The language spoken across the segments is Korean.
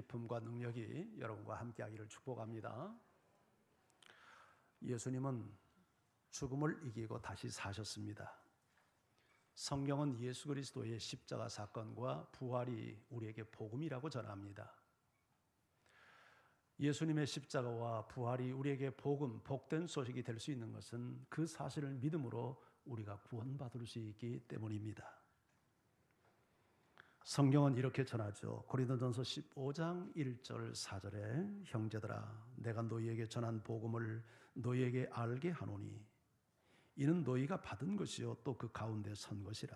기쁨과 능력이 여러분과 함께하기를 축복합니다. 예수님은 죽음을 이기고 다시 사셨습니다. 성경은 예수 그리스도의 십자가 사건과 부활이 우리에게 복음이라고 전합니다. 예수님의 십자가와 부활이 우리에게 복음, 복된 소식이 될 수 있는 것은 그 사실을 믿음으로 우리가 구원받을 수 있기 때문입니다. 성경은 이렇게 전하죠. 고린도전서 15장 1절 4절에 형제들아 내가 너희에게 전한 복음을 너희에게 알게 하노니 이는 너희가 받은 것이요 또 그 가운데 선 것이라.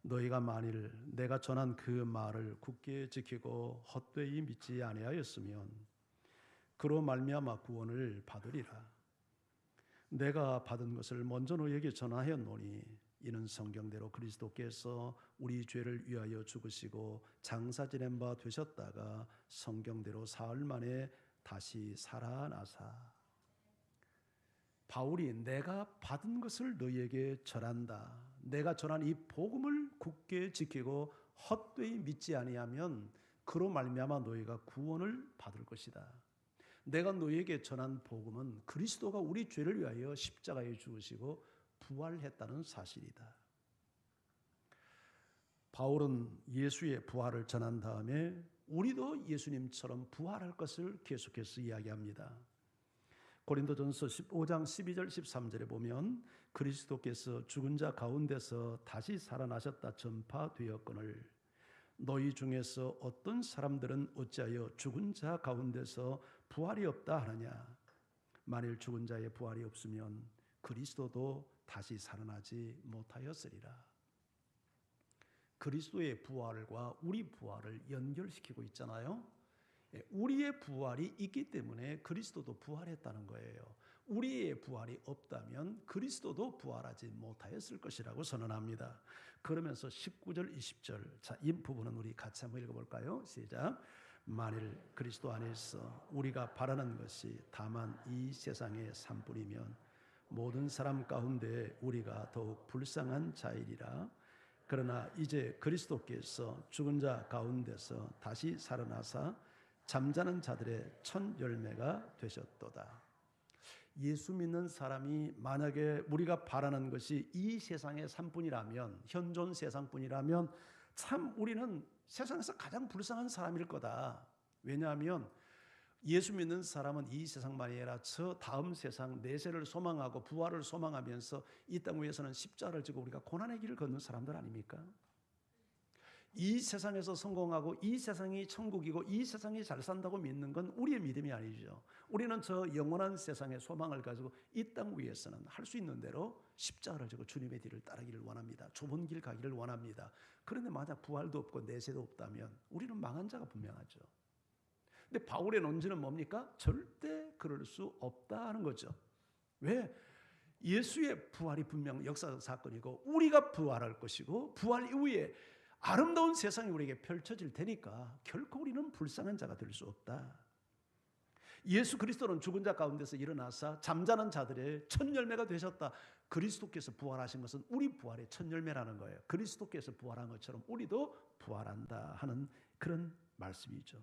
너희가 만일 내가 전한 그 말을 굳게 지키고 헛되이 믿지 아니하였으면 그로 말미암아 구원을 받으리라. 내가 받은 것을 먼저 너희에게 전하였노니 이는 성경대로 그리스도께서 우리 죄를 위하여 죽으시고 장사 지낸 바 되셨다가 성경대로 사흘 만에 다시 살아나사. 바울이 내가 받은 것을 너희에게 전한다. 내가 전한 이 복음을 굳게 지키고 헛되이 믿지 아니하면 그로 말미암아 너희가 구원을 받을 것이다. 내가 너희에게 전한 복음은 그리스도가 우리 죄를 위하여 십자가에 죽으시고 부활했다는 사실이다. 바울은 예수의 부활을 전한 다음에 우리도 예수님처럼 부활할 것을 계속해서 이야기합니다. 고린도전서 15장 12절 13절에 보면 그리스도께서 죽은 자 가운데서 다시 살아나셨다 전파되었거늘 너희 중에서 어떤 사람들은 어찌하여 죽은 자 가운데서 부활이 없다 하느냐. 만일 죽은 자의 부활이 없으면 그리스도도 다시 살아나지 못하였으리라. 그리스도의 부활과 우리 부활을 연결시키고 있잖아요. 우리의 부활이 있기 때문에 그리스도도 부활했다는 거예요. 우리의 부활이 없다면 그리스도도 부활하지 못하였을 것이라고 선언합니다. 그러면서 19절 20절 자, 이 부분은 우리 같이 한번 읽어볼까요? 시작. 만일 그리스도 안에서 우리가 바라는 것이 다만 이 세상의 산뿐이면 모든 사람 가운데 우리가 더욱 불쌍한 자이리라. 그러나 이제 그리스도께서 죽은 자 가운데서 다시 살아나사 잠자는 자들의 첫 열매가 되셨도다. 예수 믿는 사람이 만약에 우리가 바라는 것이 이 세상의 삶뿐이라면, 현존 세상뿐이라면 참 우리는 세상에서 가장 불쌍한 사람일 거다. 왜냐하면 예수 믿는 사람은 이 세상만이 아니라 저 다음 세상 내세를 소망하고 부활을 소망하면서 이 땅 위에서는 십자가를 지고 우리가 고난의 길을 걷는 사람들 아닙니까? 이 세상에서 성공하고 이 세상이 천국이고 이 세상이 잘 산다고 믿는 건 우리의 믿음이 아니죠. 우리는 저 영원한 세상의 소망을 가지고 이 땅 위에서는 할 수 있는 대로 십자가를 지고 주님의 뒤를 따르기를 원합니다. 좁은 길 가기를 원합니다. 그런데 만약 부활도 없고 내세도 없다면 우리는 망한 자가 분명하죠. 근데 바울의 논지는 뭡니까? 절대 그럴 수 없다는 거죠. 왜? 예수의 부활이 분명 역사적 사건이고 우리가 부활할 것이고 부활 이후에 아름다운 세상이 우리에게 펼쳐질 테니까 결코 우리는 불쌍한 자가 될 수 없다. 예수 그리스도는 죽은 자 가운데서 일어나사 잠자는 자들의 첫 열매가 되셨다. 그리스도께서 부활하신 것은 우리 부활의 첫 열매라는 거예요. 그리스도께서 부활한 것처럼 우리도 부활한다 하는 그런 말씀이죠.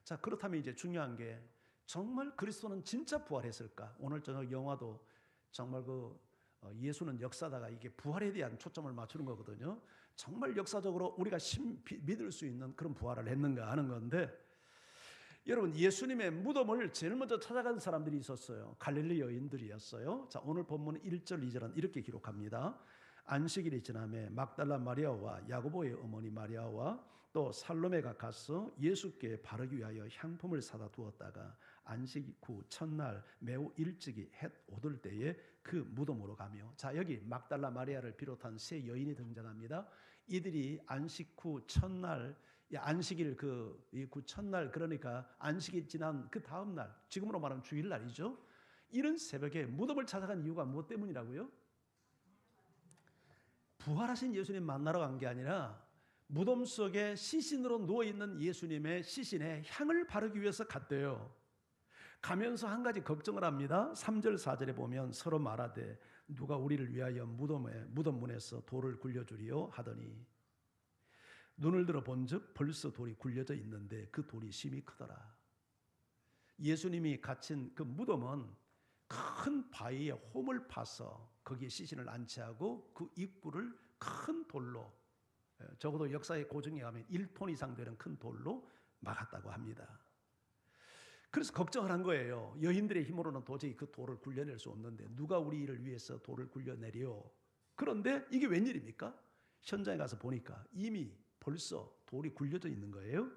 자, 그렇다면 이제 중요한 게 정말 그리스도는 진짜 부활했을까? 오늘 저녁 영화도 정말 예수는 역사다가 이게 부활에 대한 초점을 맞추는 거거든요. 정말 역사적으로 우리가 믿을 수 있는 그런 부활을 했는가 하는 건데, 여러분 예수님의 무덤을 제일 먼저 찾아간 사람들이 있었어요. 갈릴리 여인들이었어요. 자, 오늘 본문 1절 2절은 이렇게 기록합니다. 안식일이 지나매 막달라 마리아와 야고보의 어머니 마리아와 또 살로메가 가서 예수께 바르기 위하여 향품을 사다 두었다가 안식 후 첫날 매우 일찍이 해 오들 때에 그 무덤으로 가며. 자, 여기 막달라 마리아를 비롯한 세 여인이 등장합니다. 이들이 안식 후 첫날, 안식일 그 첫날, 그러니까 안식일 지난 그 다음 날, 지금으로 말하면 주일날이죠. 이른 새벽에 무덤을 찾아간 이유가 무엇 때문이라고요? 부활하신 예수님 만나러 간 게 아니라 무덤 속에 시신으로 누워있는 예수님의 시신에 향을 바르기 위해서 갔대요. 가면서 한 가지 걱정을 합니다. 3절 4절에 보면 서로 말하되 누가 우리를 위하여 무덤 문에서 돌을 굴려주리요 하더니. 눈을 들어 본즉 벌써 돌이 굴려져 있는데 그 돌이 심히 크더라. 예수님이 갇힌 그 무덤은 큰 바위에 홈을 파서 거기에 시신을 안치하고 그 입구를 큰 돌로, 적어도 역사의 고증에 가면 1톤 이상 되는 큰 돌로 막았다고 합니다. 그래서 걱정을 한 거예요. 여인들의 힘으로는 도저히 그 돌을 굴려낼 수 없는데 누가 우리를 위해서 돌을 굴려내려. 그런데 이게 웬일입니까? 현장에 가서 보니까 이미 벌써 돌이 굴려져 있는 거예요.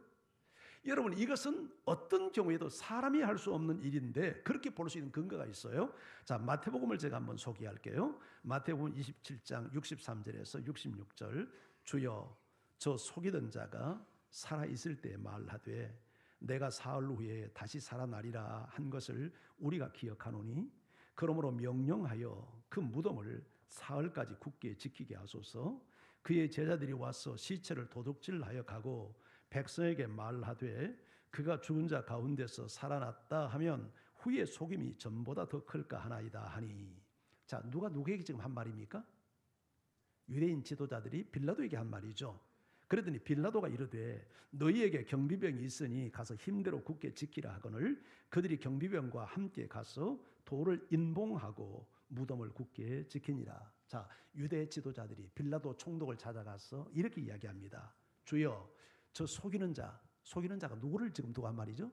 여러분, 이것은 어떤 경우에도 사람이 할 수 없는 일인데 그렇게 볼 수 있는 근거가 있어요. 자, 마태복음을 제가 한번 소개할게요. 마태복음 27장 63절에서 66절. 주여, 저 속이던 자가 살아있을 때 말하되 내가 사흘 후에 다시 살아나리라 한 것을 우리가 기억하노니 그러므로 명령하여 그 무덤을 사흘까지 굳게 지키게 하소서. 그의 제자들이 와서 시체를 도둑질하여 가고 백성에게 말하되 그가 죽은 자 가운데서 살아났다 하면 후에 속임이 전보다 더 클까 하나이다 하니. 자, 누가 누구에게 지금 한 말입니까? 유대인 지도자들이 빌라도에게 한 말이죠. 그러더니 빌라도가 이르되 너희에게 경비병이 있으니 가서 힘대로 굳게 지키라 하거늘 그들이 경비병과 함께 가서 돌을 인봉하고 무덤을 굳게 지키니라. 자, 유대 지도자들이 빌라도 총독을 찾아가서 이렇게 이야기합니다. 주여, 저 속이는 자가 누구를 지금 두고 한 말이죠?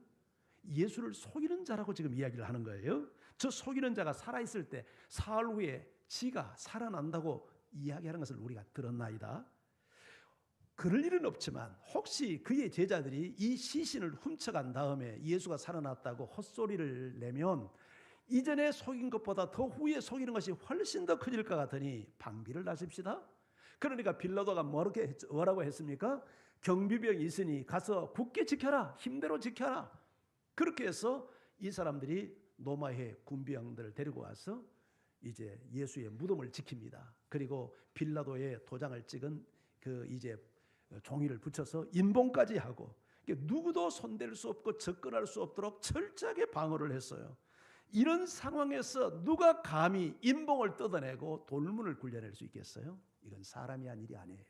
예수를 속이는 자라고 지금 이야기를 하는 거예요. 저 속이는 자가 살아있을 때 사흘 후에 지가 살아난다고 이야기하는 것을 우리가 들었나이다. 그럴 일은 없지만 혹시 그의 제자들이 이 시신을 훔쳐간 다음에 예수가 살아났다고 헛소리를 내면 이전에 속인 것보다 더 후에 속이는 것이 훨씬 더 커질 것 같으니 방비를 하십시다. 그러니까 빌라도가 뭐라고 했습니까? 경비병이 있으니 가서 굳게 지켜라. 힘대로 지켜라. 그렇게 해서 이 사람들이 로마의 군병들을 데리고 와서 이제 예수의 무덤을 지킵니다. 그리고 빌라도의 도장을 찍은 그 이제 종이를 붙여서 인봉까지 하고 누구도 손댈 수 없고 접근할 수 없도록 철저하게 방어를 했어요. 이런 상황에서 누가 감히 인봉을 뜯어내고 돌문을 굴려낼 수 있겠어요? 이건 사람이 한 일이 아니에요.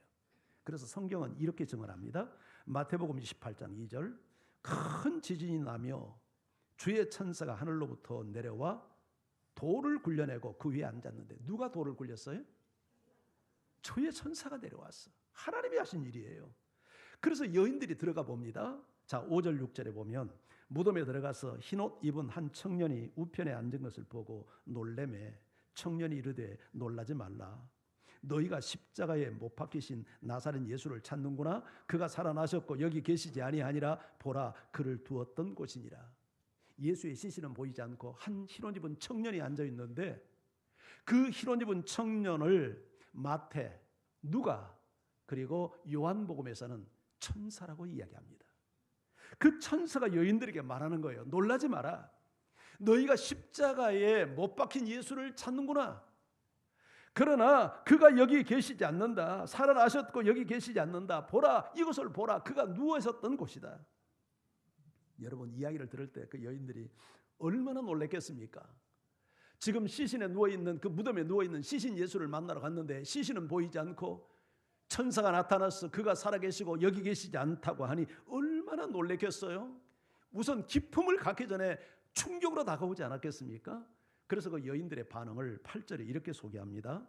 그래서 성경은 이렇게 증언합니다. 마태복음 28장 2절. 큰 지진이 나며 주의 천사가 하늘로부터 내려와 돌을 굴려내고 그 위에 앉았는데 누가 돌을 굴렸어요? 주의 천사가 내려왔어. 하나님이 하신 일이에요. 그래서 여인들이 들어가 봅니다. 자, 5절 6절에 보면 무덤에 들어가서 흰옷 입은 한 청년이 우편에 앉은 것을 보고 놀래매 청년이 이르되 놀라지 말라. 너희가 십자가에 못 박히신 나사렛 예수를 찾는구나. 그가 살아나셨고 여기 계시지 아니하니라. 보라, 그를 두었던 곳이니라. 예수의 시신은 보이지 않고 한 흰옷 입은 청년이 앉아 있는데 그 흰옷 입은 청년을 마태, 누가 그리고 요한복음에서는 천사라고 이야기합니다. 그 천사가 여인들에게 말하는 거예요. 놀라지 마라. 너희가 십자가에 못 박힌 예수를 찾는구나. 그러나 그가 여기 계시지 않는다. 살아나셨고 여기 계시지 않는다. 보라, 이것을 보라. 그가 누워 있었던 곳이다. 여러분, 이야기를 들을 때 그 여인들이 얼마나 놀랐겠습니까? 지금 시신에 누워있는, 그 무덤에 누워있는 시신 예수를 만나러 갔는데 시신은 보이지 않고 천사가 나타나서 그가 살아계시고 여기 계시지 않다고 하니 얼마나 놀랐겠어요? 우선 기품을 갖기 전에 충격으로 다가오지 않았겠습니까? 그래서 그 여인들의 반응을 8절에 이렇게 소개합니다.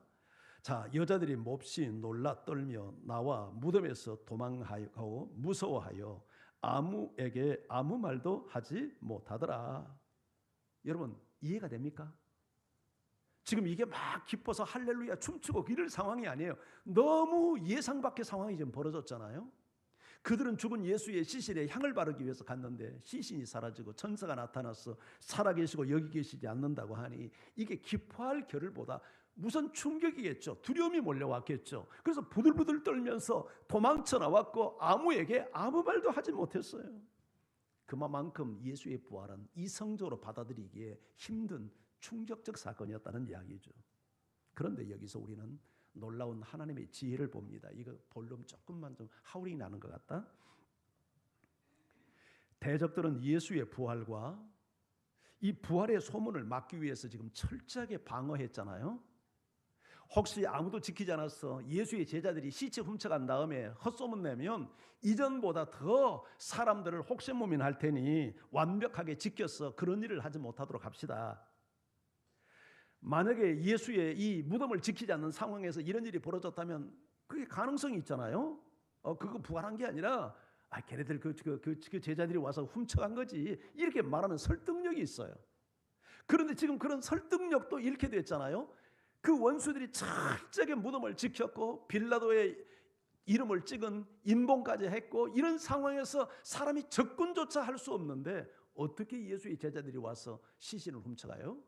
자, 여자들이 몹시 놀라 떨며 나와 무덤에서 도망하고 무서워하여 아무에게 아무 말도 하지 못하더라. 여러분, 이해가 됩니까? 지금 이게 막 기뻐서 할렐루야 춤추고 이럴 상황이 아니에요. 너무 예상 밖의 상황이 지금 벌어졌잖아요. 그들은 죽은 예수의 시신에 향을 바르기 위해서 갔는데 시신이 사라지고 천사가 나타나서 살아계시고 여기 계시지 않는다고 하니 이게 기뻐할 겨를보다 우선 충격이겠죠. 두려움이 몰려왔겠죠. 그래서 부들부들 떨면서 도망쳐 나왔고 아무에게 아무 말도 하지 못했어요. 그만큼 예수의 부활은 이성적으로 받아들이기에 힘든 충격적 사건이었다는 이야기죠. 그런데 여기서 우리는 놀라운 하나님의 지혜를 봅니다. 이거 볼륨 조금만 좀 하울링이 나는 것 같다. 대적들은 예수의 부활과 이 부활의 소문을 막기 위해서 지금 철저하게 방어했잖아요. 혹시 아무도 지키지 않았어 예수의 제자들이 시체 훔쳐간 다음에 헛소문 내면 이전보다 더 사람들을 혹세무민할 테니 완벽하게 지켜서 그런 일을 하지 못하도록 합시다. 만약에 예수의 이 무덤을 지키지 않는 상황에서 이런 일이 벌어졌다면 그게 가능성이 있잖아요. 그거 부활한 게 아니라 걔네들 그 제자들이 와서 훔쳐간 거지 이렇게 말하면 설득력이 있어요. 그런데 지금 그런 설득력도 잃게 됐잖아요. 그 원수들이 철저하게 무덤을 지켰고 빌라도의 이름을 찍은 인봉까지 했고 이런 상황에서 사람이 접근조차 할 수 없는데 어떻게 예수의 제자들이 와서 시신을 훔쳐가요?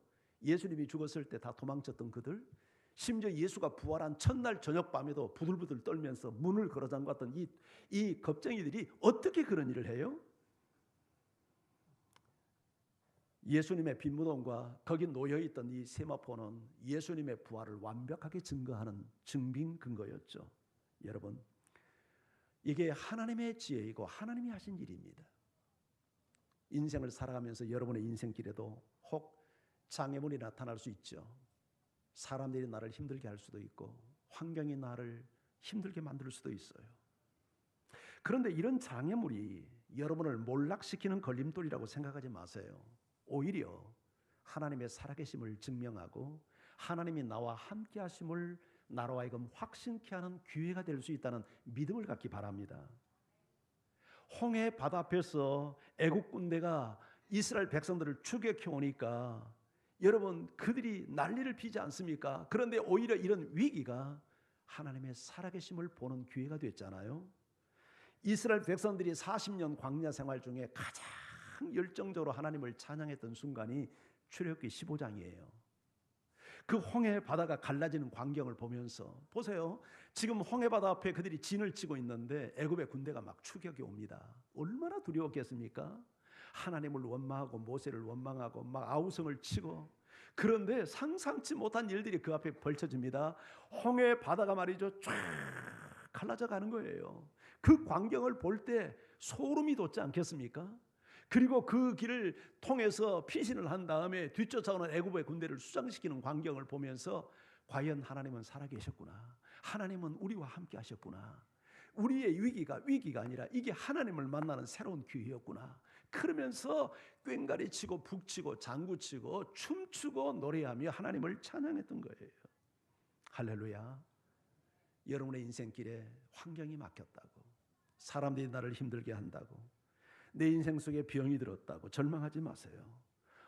예수님이 죽었을 때 다 도망쳤던 그들, 심지어 예수가 부활한 첫날 저녁 밤에도 부들부들 떨면서 문을 걸어 잠갔던 이 겁쟁이들이 어떻게 그런 일을 해요? 예수님의 빈 무덤과 거기 놓여있던 이 세마포는 예수님의 부활을 완벽하게 증거하는 증빙 근거였죠. 여러분, 이게 하나님의 지혜이고 하나님이 하신 일입니다. 인생을 살아가면서 여러분의 인생길에도 혹 장애물이 나타날 수 있죠. 사람들이 나를 힘들게 할 수도 있고 환경이 나를 힘들게 만들 수도 있어요. 그런데 이런 장애물이 여러분을 몰락시키는 걸림돌이라고 생각하지 마세요. 오히려 하나님의 살아계심을 증명하고 하나님이 나와 함께 하심을 나로 하여금 확신케 하는 기회가 될 수 있다는 믿음을 갖기 바랍니다. 홍해 바다 앞에서 애국 군대가 이스라엘 백성들을 추격해 오니까 여러분 그들이 난리를 피지 않습니까? 그런데 오히려 이런 위기가 하나님의 살아계심을 보는 기회가 됐잖아요. 이스라엘 백성들이 40년 광야 생활 중에 가장 열정적으로 하나님을 찬양했던 순간이 출애굽기 15장이에요. 그 홍해 바다가 갈라지는 광경을 보면서 보세요. 지금 홍해 바다 앞에 그들이 진을 치고 있는데 애굽의 군대가 막 추격해 옵니다. 얼마나 두려웠겠습니까? 하나님을 원망하고 모세를 원망하고 막 아우성을 치고 그런데 상상치 못한 일들이 그 앞에 벌쳐집니다. 홍해 바다가 말이죠 쫙 갈라져 가는 거예요. 그 광경을 볼 때 소름이 돋지 않겠습니까? 그리고 그 길을 통해서 피신을 한 다음에 뒤쫓아오는 애굽의 군대를 수장시키는 광경을 보면서 과연 하나님은 살아계셨구나. 하나님은 우리와 함께 하셨구나. 우리의 위기가 아니라 이게 하나님을 만나는 새로운 기회였구나. 그러면서 꽹가리 치고 북치고 장구치고 춤추고 노래하며 하나님을 찬양했던 거예요. 할렐루야. 여러분의 인생길에 환경이 막혔다고, 사람들이 나를 힘들게 한다고, 내 인생 속에 병이 들었다고 절망하지 마세요.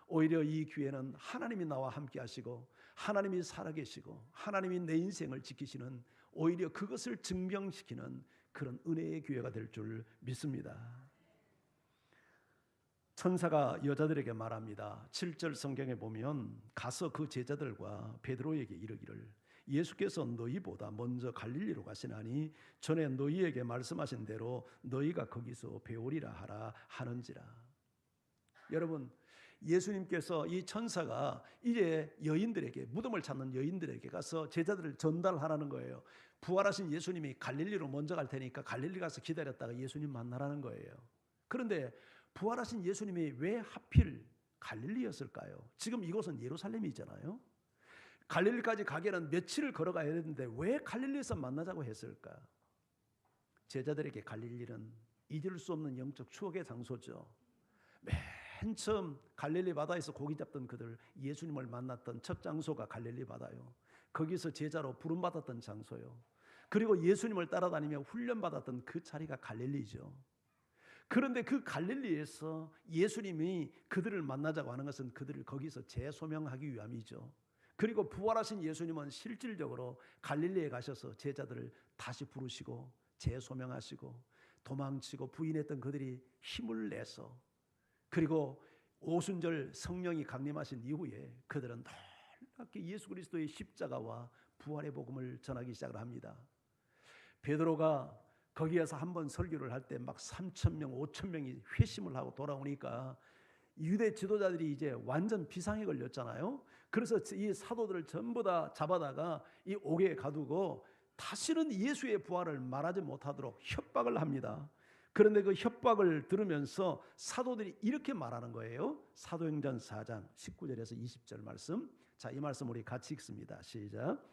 오히려 이 기회는 하나님이 나와 함께 하시고 하나님이 살아계시고 하나님이 내 인생을 지키시는, 오히려 그것을 증명시키는 그런 은혜의 기회가 될 줄 믿습니다. 천사가 여자들에게 말합니다. 7절 성경에 보면 가서 그 제자들과 베드로에게 이르기를 예수께서 너희보다 먼저 갈릴리로 가시나니 전에 너희에게 말씀하신 대로 너희가 거기서 배우리라 하라 하는지라. 여러분, 예수님께서 이 천사가 이제 여인들에게, 무덤을 찾는 여인들에게 가서 제자들을 전달하라는 거예요. 부활하신 예수님이 갈릴리로 먼저 갈 테니까 갈릴리 가서 기다렸다가 예수님 만나라는 거예요. 그런데 부활하신 예수님이 왜 하필 갈릴리였을까요? 지금 이곳은 예루살렘이잖아요. 갈릴리까지 가기에는 며칠을 걸어가야 되는데 왜 갈릴리에서 만나자고 했을까? 제자들에게 갈릴리는 잊을 수 없는 영적 추억의 장소죠. 맨 처음 갈릴리 바다에서 고기 잡던 그들, 예수님을 만났던 첫 장소가 갈릴리 바다요. 거기서 제자로 부름받았던 장소요. 그리고 예수님을 따라다니며 훈련받았던 그 자리가 갈릴리죠. 그런데 그 갈릴리에서 예수님이 그들을 만나자고 하는 것은 그들을 거기서 재소명하기 위함이죠. 그리고 부활하신 예수님은 실질적으로 갈릴리에 가셔서 제자들을 다시 부르시고 재소명하시고 도망치고 부인했던 그들이 힘을 내서, 그리고 오순절 성령이 강림하신 이후에 그들은 놀랍게 예수 그리스도의 십자가와 부활의 복음을 전하기 시작을 합니다. 베드로가 거기에서 한번 설교를 할 때 막 3,000명, 5,000명이 회심을 하고 돌아오니까 유대 지도자들이 이제 완전 비상에 걸렸잖아요. 그래서 이 사도들을 전부 다 잡아다가 이 옥에 가두고 다시는 예수의 부활을 말하지 못하도록 협박을 합니다. 그런데 그 협박을 들으면서 사도들이 이렇게 말하는 거예요. 사도행전 4장 19절에서 20절 말씀. 자, 이 말씀 우리 같이 읽습니다. 시작.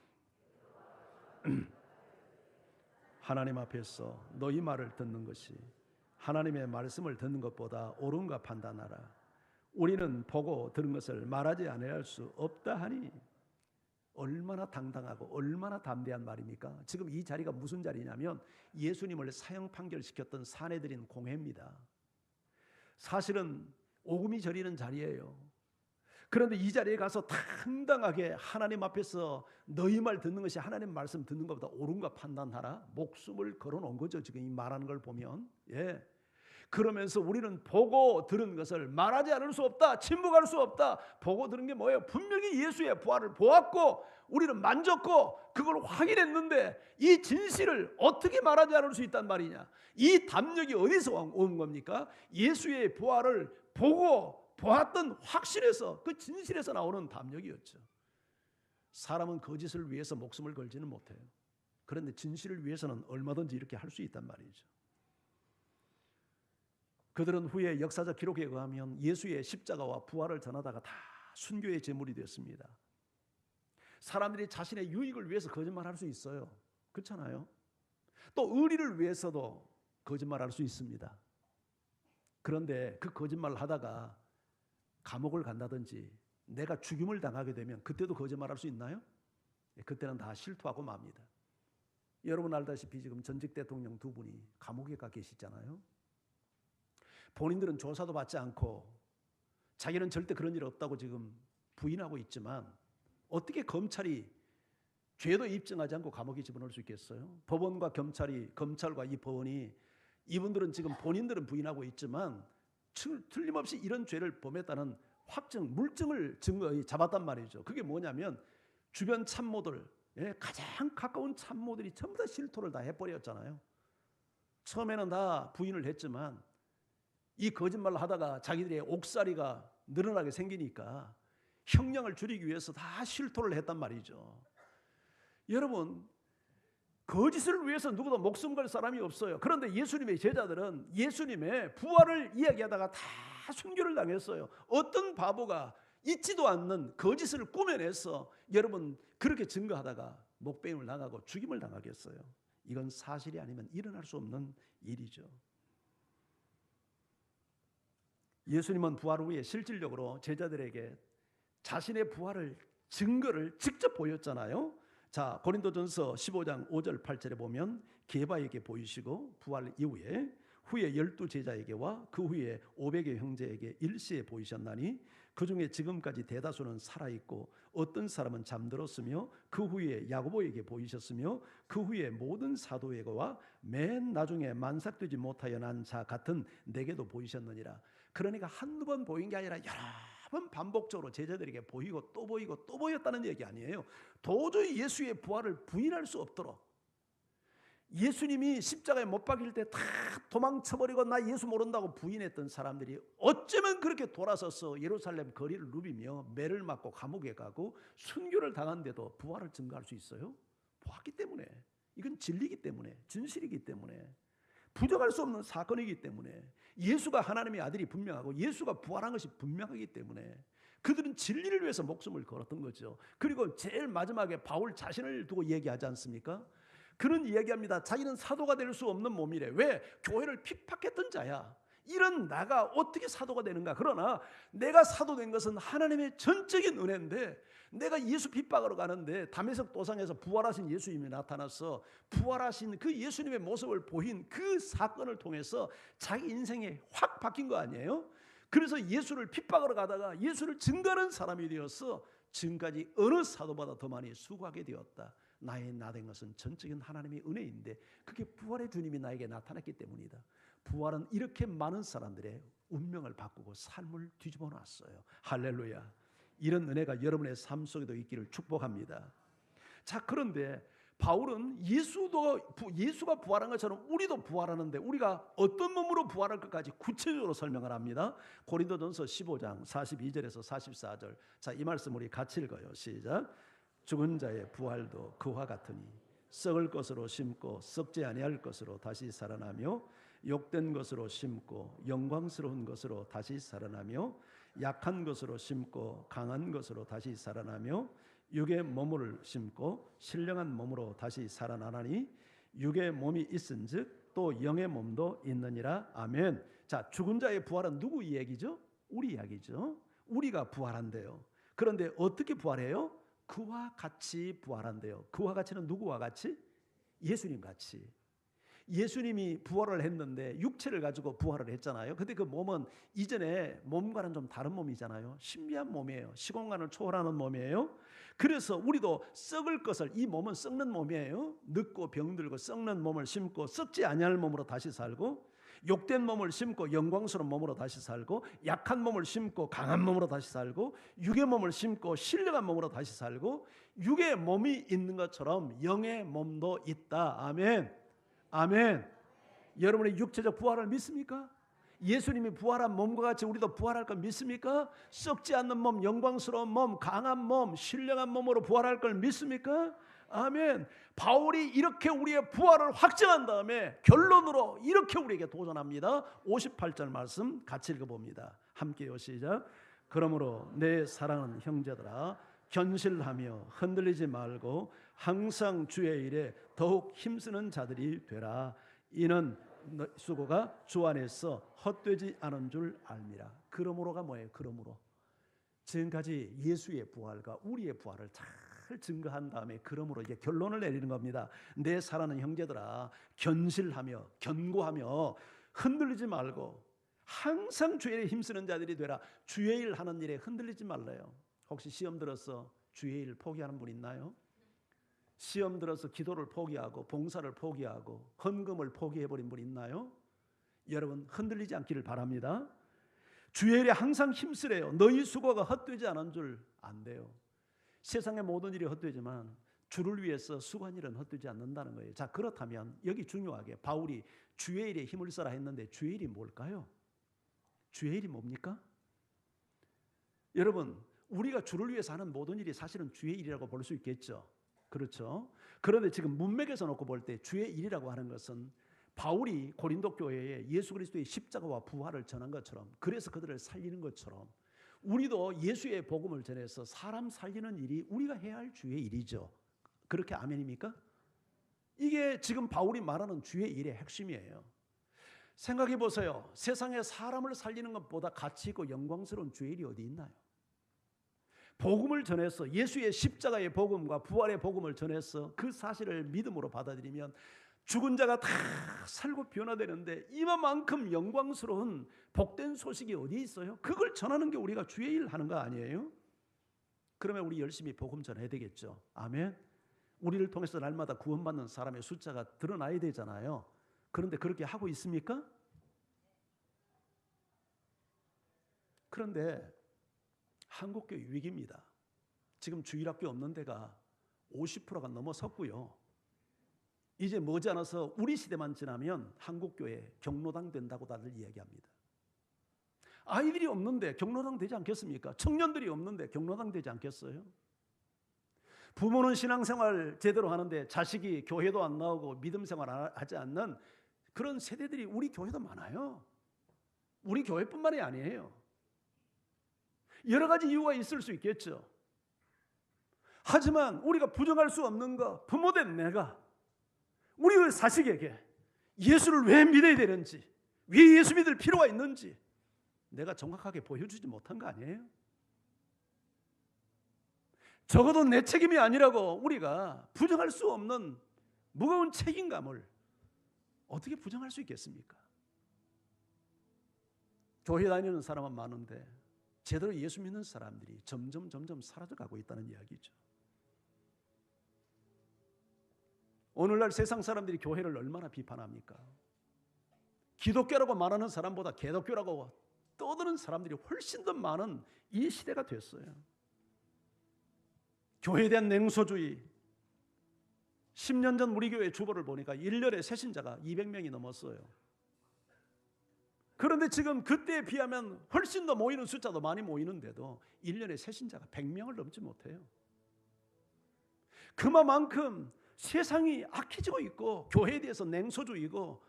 하나님 앞에서 너희 말을 듣는 것이 하나님의 말씀을 듣는 것보다 옳은가 판단하라. 우리는 보고 들은 것을 말하지 아니할 수 없다 하니. 얼마나 당당하고 얼마나 담대한 말입니까? 지금 이 자리가 무슨 자리냐면 예수님을 사형 판결시켰던 사내들인 공회입니다. 사실은 오금이 저리는 자리예요. 그런데 이 자리에 가서 당당하게 하나님 앞에서 너희 말 듣는 것이 하나님 말씀 듣는 것보다 옳은가 판단하라. 목숨을 걸어놓은 거죠. 지금 이 말하는 걸 보면. 예. 그러면서 우리는 보고 들은 것을 말하지 않을 수 없다. 침묵할 수 없다. 보고 들은 게 뭐예요? 분명히 예수의 부활을 보았고 우리는 만졌고 그걸 확인했는데 이 진실을 어떻게 말하지 않을 수 있단 말이냐. 이 담력이 어디서 온 겁니까? 예수의 부활을 보고 보았던 확신에서, 그 진실에서 나오는 담력이었죠. 사람은 거짓을 위해서 목숨을 걸지는 못해요. 그런데 진실을 위해서는 얼마든지 이렇게 할 수 있단 말이죠. 그들은 후에 역사적 기록에 의하면 예수의 십자가와 부활을 전하다가 다 순교의 제물이 되었습니다. 사람들이 자신의 유익을 위해서 거짓말할 수 있어요. 그렇잖아요. 또 의리를 위해서도 거짓말할 수 있습니다. 그런데 그 거짓말을 하다가 감옥을 간다든지 내가 죽임을 당하게 되면 그때도 거짓말할 수 있나요? 그때는 다 실토하고 맙니다. 여러분 알다시피 지금 전직 대통령 두 분이 감옥에 가 계시잖아요. 본인들은 조사도 받지 않고 자기는 절대 그런 일 없다고 지금 부인하고 있지만 어떻게 검찰이 죄도 입증하지 않고 감옥에 집어넣을 수 있겠어요? 법원과 검찰과 이 법원이 이분들은 지금 본인들은 부인하고 있지만 틀림없이 이런 죄를 범했다는 확증, 물증을 잡았단 말이죠. 그게 뭐냐면 주변 참모들, 가장 가까운 참모들이 전부 다 실토를 다 해버렸잖아요. 처음에는 다 부인을 했지만 이 거짓말을 하다가 자기들의 옥살이가 늘어나게 생기니까 형량을 줄이기 위해서 다 실토를 했단 말이죠. 여러분, 거짓을 위해서 누구도 목숨 걸 사람이 없어요. 그런데 예수님의 제자들은 예수님의 부활을 이야기하다가 다 순교를 당했어요. 어떤 바보가 있지도 않는 거짓을 꾸며내서 여러분 그렇게 증거하다가 목배임을 당하고 죽임을 당하겠어요. 이건 사실이 아니면 일어날 수 없는 일이죠. 예수님은 부활 후에 실질적으로 제자들에게 자신의 부활을 증거를 직접 보였잖아요. 자, 고린도전서 15장 5절 8절에 보면 게바에게 보이시고 부활 이후에 후에 12제자에게와 그 후에 500의 형제에게 일시에 보이셨나니 그 중에 지금까지 대다수는 살아있고 어떤 사람은 잠들었으며 그 후에 야고보에게 보이셨으며 그 후에 모든 사도에게와 맨 나중에 만삭되지 못하여 난 자 같은 내게도 보이셨느니라. 그러니까 한두 번 보인 게 아니라 여러 번 반복적으로 제자들에게 보이고 또 보이고 또 보였다는 얘기 아니에요. 도저히 예수의 부활을 부인할 수 없도록 예수님이 십자가에 못 박힐 때 다 도망쳐버리고 나 예수 모른다고 부인했던 사람들이 어쩌면 그렇게 돌아서서 예루살렘 거리를 누비며 매를 맞고 감옥에 가고 순교를 당한데도 부활을 증거할 수 있어요? 보았기 때문에. 이건 진리이기 때문에, 진실이기 때문에, 부정할 수 없는 사건이기 때문에, 예수가 하나님의 아들이 분명하고 예수가 부활한 것이 분명하기 때문에 그들은 진리를 위해서 목숨을 걸었던 거죠. 그리고 제일 마지막에 바울 자신을 두고 얘기하지 않습니까? 그런 이야기합니다. 자기는 사도가 될 수 없는 몸이래. 왜? 교회를 핍박했던 자야. 이런 나가 어떻게 사도가 되는가? 그러나 내가 사도된 것은 하나님의 전적인 은혜인데 내가 예수 핍박하러 가는데 다메섹 도상에서 부활하신 예수님이 나타나서 부활하신 그 예수님의 모습을 보인 그 사건을 통해서 자기 인생이 확 바뀐 거 아니에요? 그래서 예수를 핍박하러 가다가 예수를 증거하는 사람이 되어서 지금까지 어느 사도보다 더 많이 수고하게 되었다. 나의 나된 것은 전적인 하나님의 은혜인데 그게 부활의 주님이 나에게 나타났기 때문이다. 부활은 이렇게 많은 사람들의 운명을 바꾸고 삶을 뒤집어 놨어요. 할렐루야. 이런 은혜가 여러분의 삶 속에도 있기를 축복합니다. 자, 그런데 바울은 예수가 부활한 것처럼 우리도 부활하는데 우리가 어떤 몸으로 부활할 것까지 구체적으로 설명을 합니다. 고린도전서 15장 42절에서 44절. 자, 이 말씀 우리 같이 읽어요. 시작. 죽은 자의 부활도 그와 같으니 썩을 것으로 심고 썩지 아니할 것으로 다시 살아나며 욕된 것으로 심고 영광스러운 것으로 다시 살아나며 약한 것으로 심고 강한 것으로 다시 살아나며 육의 몸을 심고 신령한 몸으로 다시 살아나나니 육의 몸이 있은즉 또 영의 몸도 있느니라. 아멘. 자, 죽은 자의 부활은 누구 이야기죠? 우리 이야기죠. 우리가 부활한대요. 그런데 어떻게 부활해요? 그와 같이 부활한대요. 그와 같이는 누구와 같이? 예수님 같이. 예수님이 부활을 했는데 육체를 가지고 부활을 했잖아요. 근데 그 몸은 이전에 몸과는 좀 다른 몸이잖아요. 신비한 몸이에요. 시공간을 초월하는 몸이에요. 그래서 우리도 썩을 것을, 이 몸은 썩는 몸이에요. 늙고 병들고 썩는 몸을 심고 썩지 아니할 몸으로 다시 살고, 욕된 몸을 심고 영광스러운 몸으로 다시 살고, 약한 몸을 심고 강한 몸으로 다시 살고, 육의 몸을 심고 신령한 몸으로 다시 살고, 육의 몸이 있는 것처럼 영의 몸도 있다. 아멘. 아멘. 여러분의 육체적 부활을 믿습니까? 예수님이 부활한 몸과 같이 우리도 부활할 걸 믿습니까? 썩지 않는 몸, 영광스러운 몸, 강한 몸, 신령한 몸으로 부활할 걸 믿습니까? 아멘. 바울이 이렇게 우리의 부활을 확정한 다음에 결론으로 이렇게 우리에게 도전합니다. 58절 말씀 같이 읽어봅니다. 함께요. 시작. 그러므로 내 사랑하는 형제들아, 견실하며 흔들리지 말고 항상 주의 일에 더욱 힘쓰는 자들이 되라. 이는 수고가 주 안에서 헛되지 않은 줄 알미라. 그러므로가 뭐예요? 그러므로 지금까지 예수의 부활과 우리의 부활을 잘 증거한 다음에 그러므로 이제 결론을 내리는 겁니다. 내 사랑하는 형제들아, 견실하며 견고하며 흔들리지 말고 항상 주의 일에 힘쓰는 자들이 되라. 주의 일 하는 일에 흔들리지 말래요. 혹시 시험 들어서 주의 일 포기하는 분 있나요? 시험 들어서 기도를 포기하고 봉사를 포기하고 헌금을 포기해버린 분 있나요? 여러분 흔들리지 않기를 바랍니다. 주의 일에 항상 힘쓰래요. 너희 수고가 헛되지 않은 줄 안 돼요. 세상의 모든 일이 헛되지만 주를 위해서 수고한 일은 헛되지 않는다는 거예요. 자, 그렇다면 여기 중요하게 바울이 주의 일에 힘을 써라 했는데 주의 일이 뭘까요? 주의 일이 뭡니까? 여러분, 우리가 주를 위해서 하는 모든 일이 사실은 주의 일이라고 볼 수 있겠죠. 그렇죠? 그런데 지금 문맥에서 놓고 볼 때 주의 일이라고 하는 것은 바울이 고린도 교회에 예수 그리스도의 십자가와 부활을 전한 것처럼, 그래서 그들을 살리는 것처럼 우리도 예수의 복음을 전해서 사람 살리는 일이 우리가 해야 할 주의 일이죠. 그렇게 아멘입니까? 이게 지금 바울이 말하는 주의 일의 핵심이에요. 생각해 보세요. 세상에 사람을 살리는 것보다 가치 있고 영광스러운 주의 일이 어디 있나요? 복음을 전해서 예수의 십자가의 복음과 부활의 복음을 전해서 그 사실을 믿음으로 받아들이면 죽은 자가 다 살고 변화되는데 이만큼 영광스러운 복된 소식이 어디 있어요? 그걸 전하는 게 우리가 주의 일 하는 거 아니에요? 그러면 우리 열심히 복음 전해야 되겠죠. 아멘. 우리를 통해서 날마다 구원받는 사람의 숫자가 드러나야 되잖아요. 그런데 그렇게 하고 있습니까? 그런데 한국교회 위기입니다. 지금 주일학교 없는 데가 50%가 넘어섰고요. 이제 머지않아서 우리 시대만 지나면 한국교회 경로당 된다고 다들 이야기합니다. 아이들이 없는데 경로당 되지 않겠습니까? 청년들이 없는데 경로당 되지 않겠어요? 부모는 신앙생활 제대로 하는데 자식이 교회도 안 나오고 믿음 생활 하지 않는 그런 세대들이 우리 교회도 많아요. 우리 교회뿐만이 아니에요. 여러 가지 이유가 있을 수 있겠죠. 하지만 우리가 부정할 수 없는 거, 부모된 내가 우리 자식에게 예수를 왜 믿어야 되는지, 왜 예수 믿을 필요가 있는지 내가 정확하게 보여주지 못한 거 아니에요? 적어도 내 책임이 아니라고 우리가 부정할 수 없는 무거운 책임감을 어떻게 부정할 수 있겠습니까? 교회 다니는 사람은 많은데 제대로 예수 믿는 사람들이 점점 사라져가고 있다는 이야기죠. 오늘날 세상 사람들이 교회를 얼마나 비판합니까? 기독교라고 말하는 사람보다 개독교라고 떠드는 사람들이 훨씬 더 많은 이 시대가 됐어요. 교회에 대한 냉소주의. 10년 전 우리 교회 주보를 보니까 1년에 새신자가 200명이 넘었어요. 그런데 지금 그때에 비하면 훨씬 더 모이는 숫자도 많이 모이는데도 1년에 새신자가 100명을 넘지 못해요. 그만큼 세상이 악해지고 있고 교회에 대해서 냉소주의고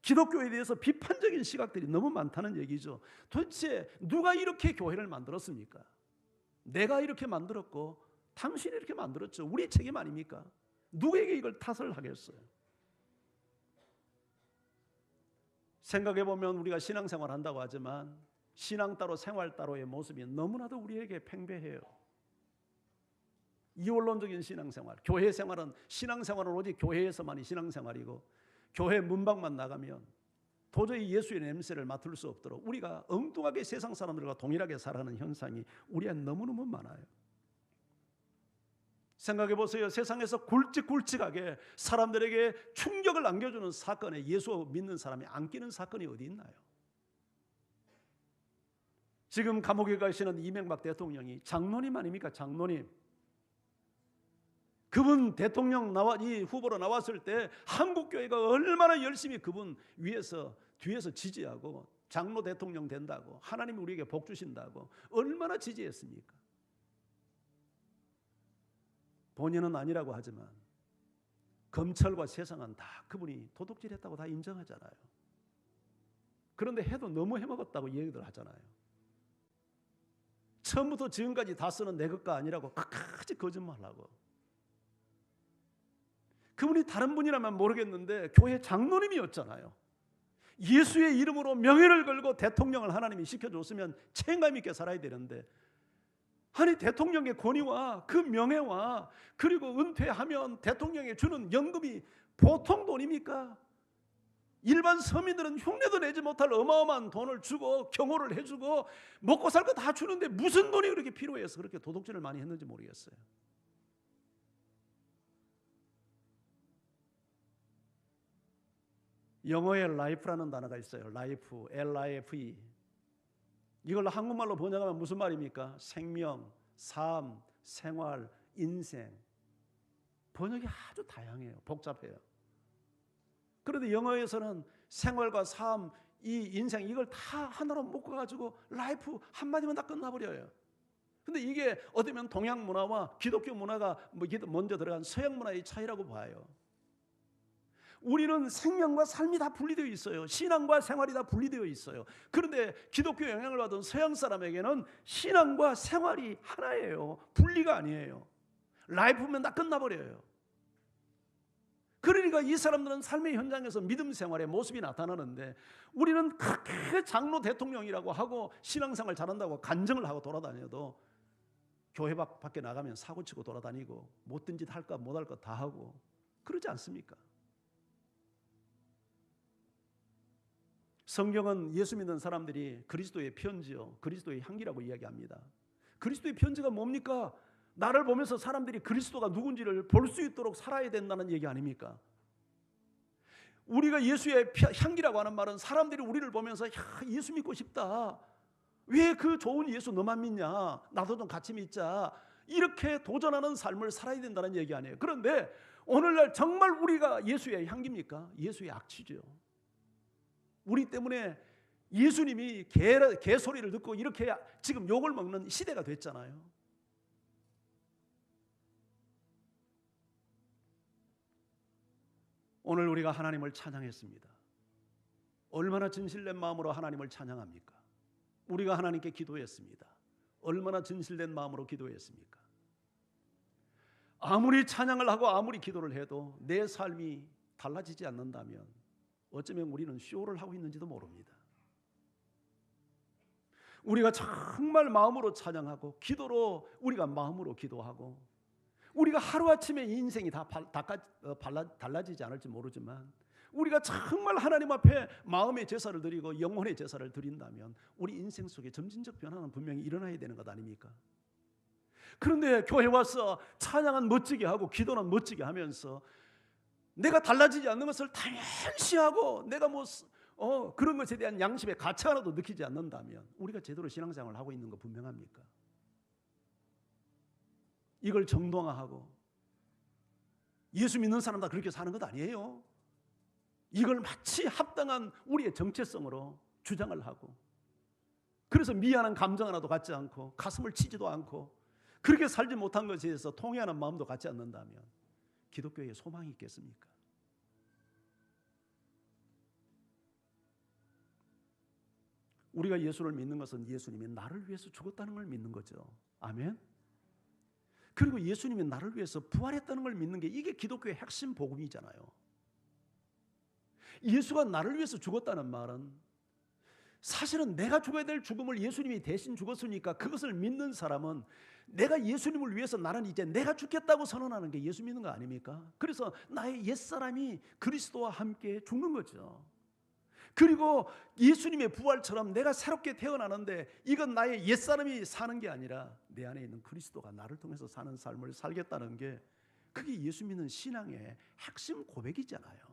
기독교에 대해서 비판적인 시각들이 너무 많다는 얘기죠. 도대체 누가 이렇게 교회를 만들었습니까? 내가 이렇게 만들었고 당신이 이렇게 만들었죠. 우리 책임 아닙니까? 누구에게 이걸 탓을 하겠어요? 생각해보면 우리가 신앙생활 한다고 하지만 신앙 따로 생활 따로의 모습이 너무나도 우리에게 팽배해요. 이원론적인 신앙생활, 교회 생활은 신앙생활은 오직 교회에서만이 신앙생활이고 교회 문밖만 나가면 도저히 예수의 냄새를 맡을 수 없도록 우리가 엉뚱하게 세상 사람들과 동일하게 살아가는 현상이 우리한테 너무너무 많아요. 생각해 보세요. 세상에서 굵직굵직하게 사람들에게 충격을 안겨주는 사건에 예수 믿는 사람이 안 끼는 사건이 어디 있나요? 지금 감옥에 가시는 이명박 대통령이 장로님 아닙니까? 장로님. 그분 대통령 이 후보로 나왔을 때 한국교회가 얼마나 열심히 그분 뒤에서 지지하고 장로 대통령 된다고 하나님이 우리에게 복 주신다고 얼마나 지지했습니까? 본인은 아니라고 하지만 검찰과 세상은 다 그분이 도둑질했다고 다 인정하잖아요. 그런데 해도 너무 해먹었다고 얘기들 하잖아요. 처음부터 지금까지 다 쓰는 내 것가 아니라고 끝까지 거짓말하고. 그분이 다른 분이라면 모르겠는데 교회 장로님이었잖아요. 예수의 이름으로 명예를 걸고 대통령을 하나님이 시켜줬으면 책임감 있게 살아야 되는데, 아니 대통령의 권위와 그 명예와 그리고 은퇴하면 대통령이 주는 연금이 보통 돈입니까? 일반 서민들은 흉내도 내지 못할 어마어마한 돈을 주고 경호를 해주고 먹고 살 거 다 주는데 무슨 돈이 그렇게 필요해서 그렇게 도둑질을 많이 했는지 모르겠어요. 영어에 life라는 단어가 있어요. life, L-I-F-E. 이걸 한국말로 번역하면 무슨 말입니까? 생명, 삶, 생활, 인생. 번역이 아주 다양해요. 복잡해요. 그런데 영어에서는 생활과 삶, 이 인생 이걸 다 하나로 묶어가지고 라이프 한마디면 다 끝나버려요. 근데 이게 어쩌면 동양 문화와 기독교 문화가 먼저 들어간 서양 문화의 차이라고 봐요. 우리는 생명과 삶이 다 분리되어 있어요. 신앙과 생활이 다 분리되어 있어요. 그런데 기독교 영향을 받은 서양 사람에게는 신앙과 생활이 하나예요. 분리가 아니에요. 라이프면 다 끝나버려요. 그러니까 이 사람들은 삶의 현장에서 믿음 생활의 모습이 나타나는데 우리는 그렇게 장로 대통령이라고 하고 신앙생활 잘한다고 간증을 하고 돌아다녀도 교회 밖에 나가면 사고치고 돌아다니고 못된 짓 할까 못할 것 다 하고 그러지 않습니까? 성경은 예수 믿는 사람들이 그리스도의 편지요, 그리스도의 향기라고 이야기합니다. 그리스도의 편지가 뭡니까? 나를 보면서 사람들이 그리스도가 누군지를 볼 수 있도록 살아야 된다는 얘기 아닙니까? 우리가 예수의 향기라고 하는 말은 사람들이 우리를 보면서 예수 믿고 싶다. 왜 그 좋은 예수 너만 믿냐? 나도 좀 같이 믿자. 이렇게 도전하는 삶을 살아야 된다는 얘기 아니에요. 그런데 오늘날 정말 우리가 예수의 향기입니까? 예수의 악취죠. 우리 때문에 예수님이 개소리를 듣고 이렇게 지금 욕을 먹는 시대가 됐잖아요. 오늘 우리가 하나님을 찬양했습니다. 얼마나 진실된 마음으로 하나님을 찬양합니까? 우리가 하나님께 기도했습니다. 얼마나 진실된 마음으로 기도했습니까? 아무리 찬양을 하고 아무리 기도를 해도 내 삶이 달라지지 않는다면 어쩌면 우리는 쇼를 하고 있는지도 모릅니다. 우리가 정말 마음으로 찬양하고 기도로 우리가 마음으로 기도하고 우리가 하루아침에 인생이 다 달라지지 않을지 모르지만 우리가 정말 하나님 앞에 마음의 제사를 드리고 영혼의 제사를 드린다면 우리 인생 속에 점진적 변화는 분명히 일어나야 되는 것 아닙니까? 그런데 교회 와서 찬양은 멋지게 하고 기도는 멋지게 하면서 내가 달라지지 않는 것을 당연시하고 내가 그런 것에 대한 양심의 가치 하나도 느끼지 않는다면 우리가 제대로 신앙생활을 하고 있는 거 분명합니까? 이걸 정당화하고 예수 믿는 사람 다 그렇게 사는 것 아니에요. 이걸 마치 합당한 우리의 정체성으로 주장을 하고 그래서 미안한 감정 하나도 갖지 않고 가슴을 치지도 않고 그렇게 살지 못한 것에 대해서 통회하는 마음도 갖지 않는다면 기독교에 소망이 있겠습니까? 우리가 예수를 믿는 것은 예수님이 나를 위해서 죽었다는 걸 믿는 거죠. 아멘. 그리고 예수님이 나를 위해서 부활했다는 걸 믿는 게 이게 기독교의 핵심 복음이잖아요. 예수가 나를 위해서 죽었다는 말은 사실은 내가 죽어야 될 죽음을 예수님이 대신 죽었으니까 그것을 믿는 사람은 내가 예수님을 위해서 나는 이제 내가 죽겠다고 선언하는 게 예수 믿는 거 아닙니까? 그래서 나의 옛사람이 그리스도와 함께 죽는 거죠. 그리고 예수님의 부활처럼 내가 새롭게 태어나는데 이건 나의 옛사람이 사는 게 아니라 내 안에 있는 그리스도가 나를 통해서 사는 삶을 살겠다는 게 그게 예수 믿는 신앙의 핵심 고백이잖아요.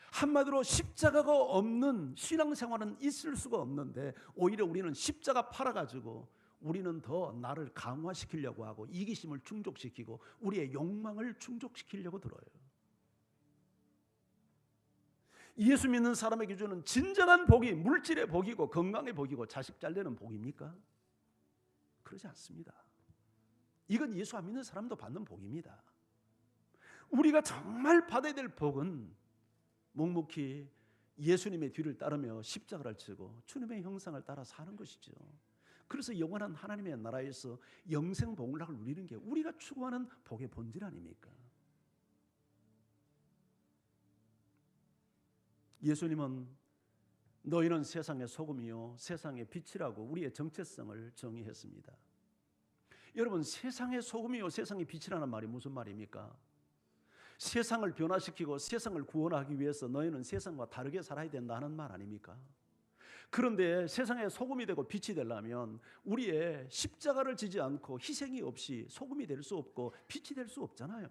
한마디로 십자가가 없는 신앙생활은 있을 수가 없는데 오히려 우리는 십자가 팔아가지고 우리는 더 나를 강화시키려고 하고 이기심을 충족시키고 우리의 욕망을 충족시키려고 들어요. 예수 믿는 사람에게 주는 진정한 복이 물질의 복이고 건강의 복이고 자식 잘 되는 복입니까? 그러지 않습니다. 이건 예수 안 믿는 사람도 받는 복입니다. 우리가 정말 받아야 될 복은 묵묵히 예수님의 뒤를 따르며 십자가를 지고 주님의 형상을 따라 사는 것이죠. 그래서 영원한 하나님의 나라에서 영생 복락을 누리는 게 우리가 추구하는 복의 본질 아닙니까? 예수님은 너희는 세상의 소금이요 세상의 빛이라고 우리의 정체성을 정의했습니다. 여러분, 세상의 소금이요 세상의 빛이라는 말이 무슨 말입니까? 세상을 변화시키고 세상을 구원하기 위해서 너희는 세상과 다르게 살아야 된다는 말 아닙니까? 그런데 세상의 소금이 되고 빛이 되려면 우리의 십자가를 지지 않고 희생이 없이 소금이 될 수 없고 빛이 될 수 없잖아요.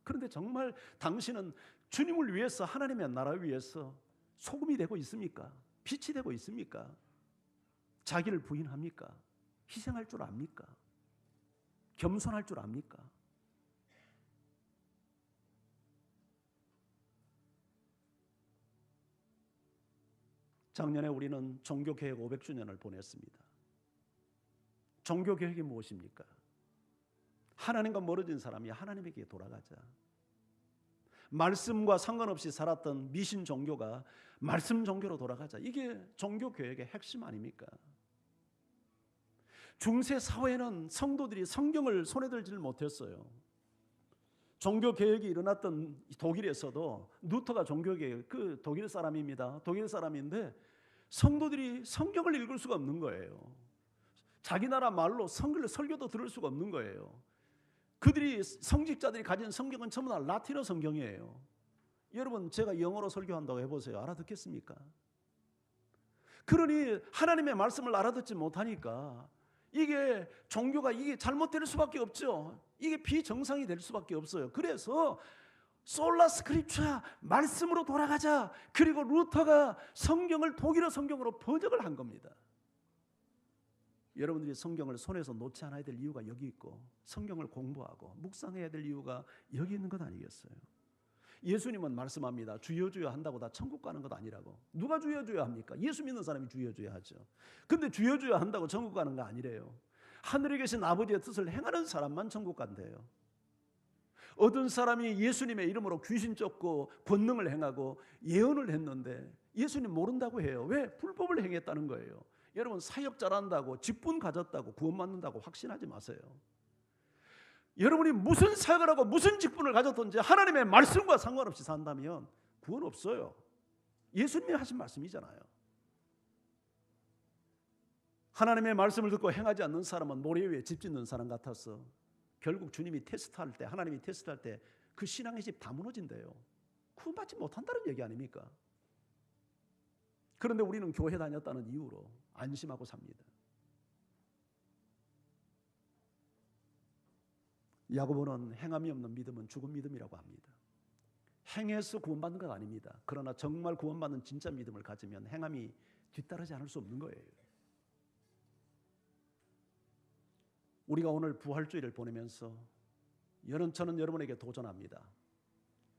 그런데 정말 당신은 주님을 위해서 하나님의 나라를 위해서 소금이 되고 있습니까? 빛이 되고 있습니까? 자기를 부인합니까? 희생할 줄 압니까? 겸손할 줄 압니까? 작년에 우리는 종교개혁 500주년을 보냈습니다. 종교개혁이 무엇입니까? 하나님과 멀어진 사람이 하나님에게 돌아가자. 말씀과 상관없이 살았던 미신 종교가 말씀 종교로 돌아가자. 이게 종교개혁의 핵심 아닙니까? 중세 사회는 성도들이 성경을 손에 들지를 못했어요. 종교개혁이 일어났던 독일에서도 루터가 종교개혁, 그 독일 사람입니다. 독일 사람인데 성도들이 성경을 읽을 수가 없는 거예요. 자기 나라 말로 설교도 들을 수가 없는 거예요. 그들이 성직자들이 가진 성경은 전부 다 라틴어 성경이에요. 여러분, 제가 영어로 설교한다고 해보세요. 알아듣겠습니까? 그러니 하나님의 말씀을 알아듣지 못하니까 이게 종교가 이게 잘못될 수밖에 없죠. 이게 비정상이 될 수밖에 없어요. 그래서 솔라 스크립처 말씀으로 돌아가자. 그리고 루터가 성경을 독일어 성경으로 번역을 한 겁니다. 여러분들이 성경을 손에서 놓지 않아야 될 이유가 여기 있고 성경을 공부하고 묵상해야 될 이유가 여기 있는 것 아니겠어요? 예수님은 말씀합니다. 주여 주여 한다고 다 천국 가는 것 아니라고. 누가 주여 주여 합니까? 예수 믿는 사람이 주여 주여 하죠. 근데 주여 주여 한다고 천국 가는 거 아니래요. 하늘에 계신 아버지의 뜻을 행하는 사람만 천국 간대요. 어떤 사람이 예수님의 이름으로 귀신 쫓고 권능을 행하고 예언을 했는데 예수님 모른다고 해요. 왜? 불법을 행했다는 거예요. 여러분, 사역 잘한다고 직분 가졌다고 구원받는다고 확신하지 마세요. 여러분이 무슨 사역을 하고 무슨 직분을 가졌든지 하나님의 말씀과 상관없이 산다면 구원 없어요. 예수님이 하신 말씀이잖아요. 하나님의 말씀을 듣고 행하지 않는 사람은 모래 위에 집 짓는 사람 같아서 결국 주님이 테스트할 때, 하나님이 테스트할 때 그 신앙의 집 다 무너진대요. 구원받지 못한다는 얘기 아닙니까? 그런데 우리는 교회 다녔다는 이유로 안심하고 삽니다. 야고보는 행함이 없는 믿음은 죽은 믿음이라고 합니다. 행해서 구원받는 건 아닙니다. 그러나 정말 구원받는 진짜 믿음을 가지면 행함이 뒤따르지 않을 수 없는 거예요. 우리가 오늘 부활주의를 보내면서 저는 여러분에게 도전합니다.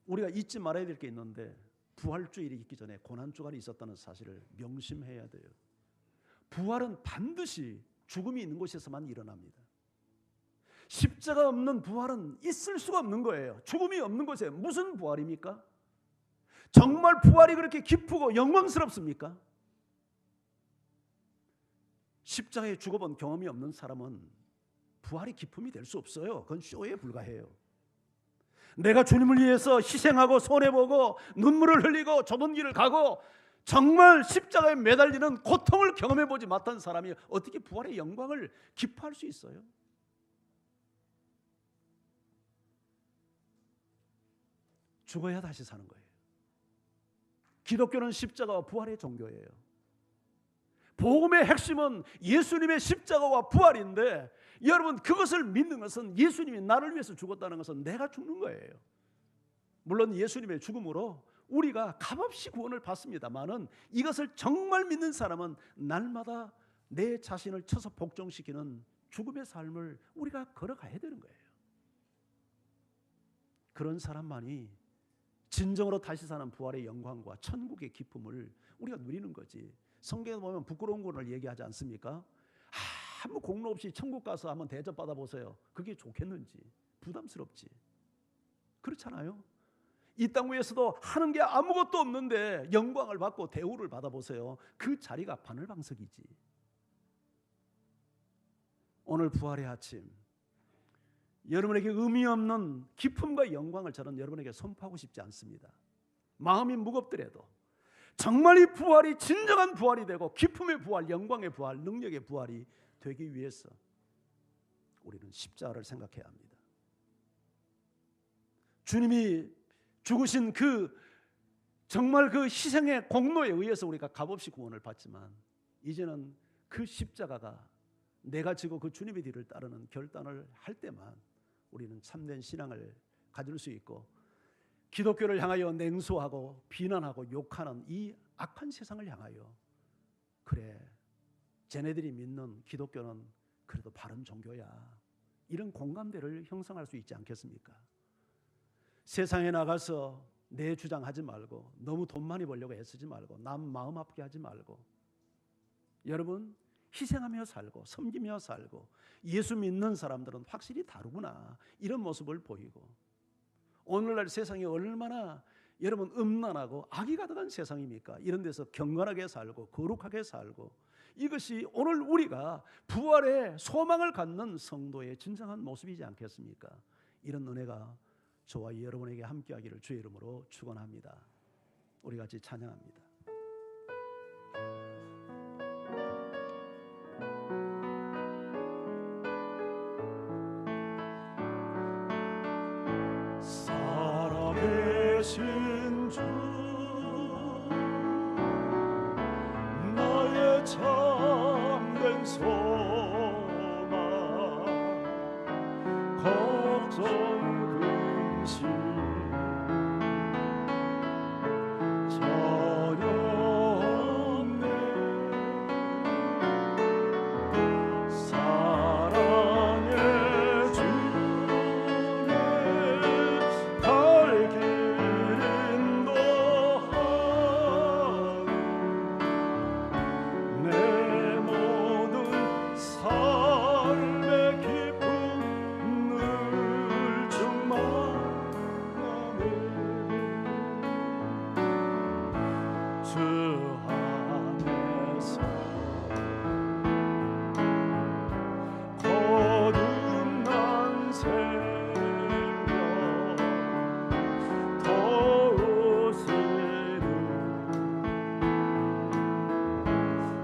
우리가 잊지 말아야 될 게 있는데 부활주일이 있기 전에 고난주간이 있었다는 사실을 명심해야 돼요. 부활은 반드시 죽음이 있는 곳에서만 일어납니다. 십자가 없는 부활은 있을 수가 없는 거예요. 죽음이 없는 곳에 무슨 부활입니까? 정말 부활이 그렇게 기쁘고 영광스럽습니까? 십자가에 죽어본 경험이 없는 사람은 부활의 기쁨이 될 수 없어요. 그건 쇼에 불과해요. 내가 주님을 위해서 희생하고 손해보고 눈물을 흘리고 좁은 길을 가고 정말 십자가에 매달리는 고통을 경험해보지 못한 사람이 어떻게 부활의 영광을 기뻐할 수 있어요? 죽어야 다시 사는 거예요. 기독교는 십자가와 부활의 종교예요. 복음의 핵심은 예수님의 십자가와 부활인데, 여러분 그것을 믿는 것은 예수님이 나를 위해서 죽었다는 것은 내가 죽는 거예요. 물론 예수님의 죽음으로 우리가 값없이 구원을 받습니다만은, 이것을 정말 믿는 사람은 날마다 내 자신을 쳐서 복종시키는 죽음의 삶을 우리가 걸어가야 되는 거예요. 그런 사람만이 진정으로 다시 사는 부활의 영광과 천국의 기쁨을 우리가 누리는 거지. 성경에 보면 부끄러운 것을 얘기하지 않습니까? 아무 공로 없이 천국 가서 한번 대접받아 보세요. 그게 좋겠는지, 부담스럽지. 그렇잖아요. 이 땅 위에서도 하는 게 아무것도 없는데 영광을 받고 대우를 받아보세요. 그 자리가 바늘방석이지. 오늘 부활의 아침, 여러분에게 의미 없는 기쁨과 영광을 저는 여러분에게 선포하고 싶지 않습니다. 마음이 무겁더라도 정말 이 부활이 진정한 부활이 되고 기쁨의 부활, 영광의 부활, 능력의 부활이 되기 위해서 우리는 십자가를 생각해야 합니다. 주님이 죽으신 정말 그 희생의 공로에 의해서 우리가 값없이 구원을 받지만, 이제는 그 십자가가 내가 지고 그 주님의 뒤를 따르는 결단을 할 때만 우리는 참된 신앙을 가질 수 있고, 기독교를 향하여 냉소하고 비난하고 욕하는 이 악한 세상을 향하여, 그래 쟤네들이 믿는 기독교는 그래도 바른 종교야, 이런 공감대를 형성할 수 있지 않겠습니까? 세상에 나가서 내 주장하지 말고, 너무 돈 많이 벌려고 애쓰지 말고, 남 마음 아프게 하지 말고, 여러분 희생하며 살고 섬기며 살고, 예수 믿는 사람들은 확실히 다르구나, 이런 모습을 보이고, 오늘날 세상이 얼마나 여러분 음란하고 악이 가득한 세상입니까? 이런 데서 경건하게 살고 거룩하게 살고, 이것이 오늘 우리가 부활의 소망을 갖는 성도의 진정한 모습이지 않겠습니까? 이런 은혜가 저와 여러분에게 함께하기를 주의 이름으로 축원합니다. 우리 같이 찬양합니다. 살아계신 주, 나의 참된 소망, 걱정 근심 전혀 없네. 사랑의 주님 갈 길 인도하니, 내 모든 삶의 기쁨 늘 충만하네. 주 안에서 거듭난 생명 더우시는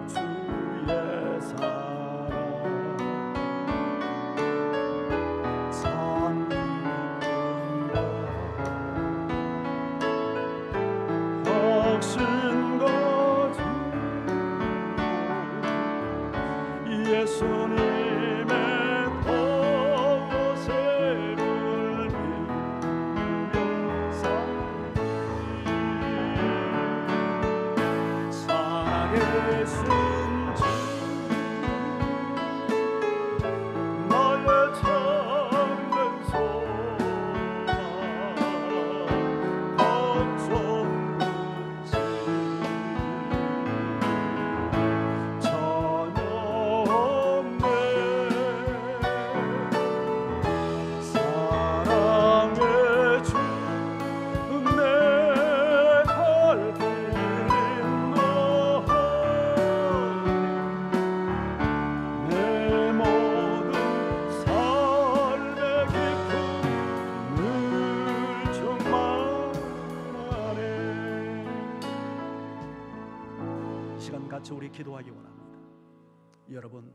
주의 사랑 찬미군과 확신과 주고 예수님의 보혈을 믿으며 살아계신 주, 나의 참된 소망, 걱정 근심 전혀 없네. 사랑의 주, 내 갈 길 인도하니, 시간 같이 우리 기도하기 원합니다. 여러분,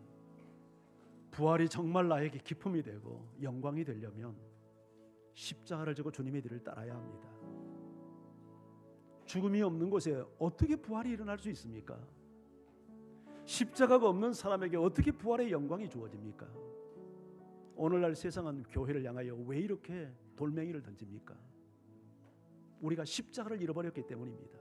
부활이 정말 나에게 기쁨이 되고 영광이 되려면 십자가를 지고 주님의 뒤를 따라야 합니다. 죽음이 없는 곳에 어떻게 부활이 일어날 수 있습니까? 십자가가 없는 사람에게 어떻게 부활의 영광이 주어집니까? 오늘날 세상은 교회를 향하여 왜 이렇게 돌멩이를 던집니까? 우리가 십자가를 잃어버렸기 때문입니다.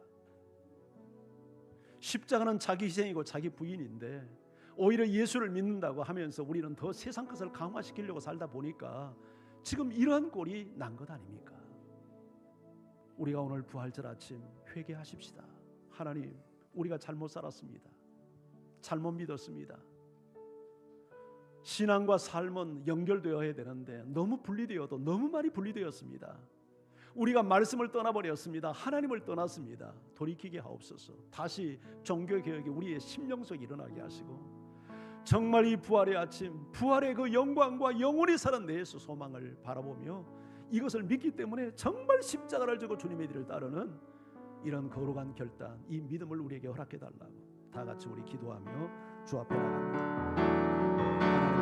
십자가는 자기 희생이고 자기 부인인데 오히려 예수를 믿는다고 하면서 우리는 더 세상 것을 강화시키려고 살다 보니까 지금 이러한 꼴이 난 것 아닙니까? 우리가 오늘 부활절 아침 회개하십시다. 하나님, 우리가 잘못 살았습니다. 잘못 믿었습니다. 신앙과 삶은 연결되어야 되는데 너무 분리되어도 너무 많이 분리되었습니다. 우리가 말씀을 떠나버렸습니다. 하나님을 떠났습니다. 돌이키게 하옵소서. 다시 종교개혁이 우리의 심령 속에 일어나게 하시고 정말 이 부활의 아침, 부활의 그 영광과 영원히 사는 내 예수 소망을 바라보며 이것을 믿기 때문에 정말 십자가를 지고 주님의 뒤를 따르는 이런 거룩한 결단, 이 믿음을 우리에게 허락해 달라고 다 같이 우리 기도하며 주 앞에 나갑니다.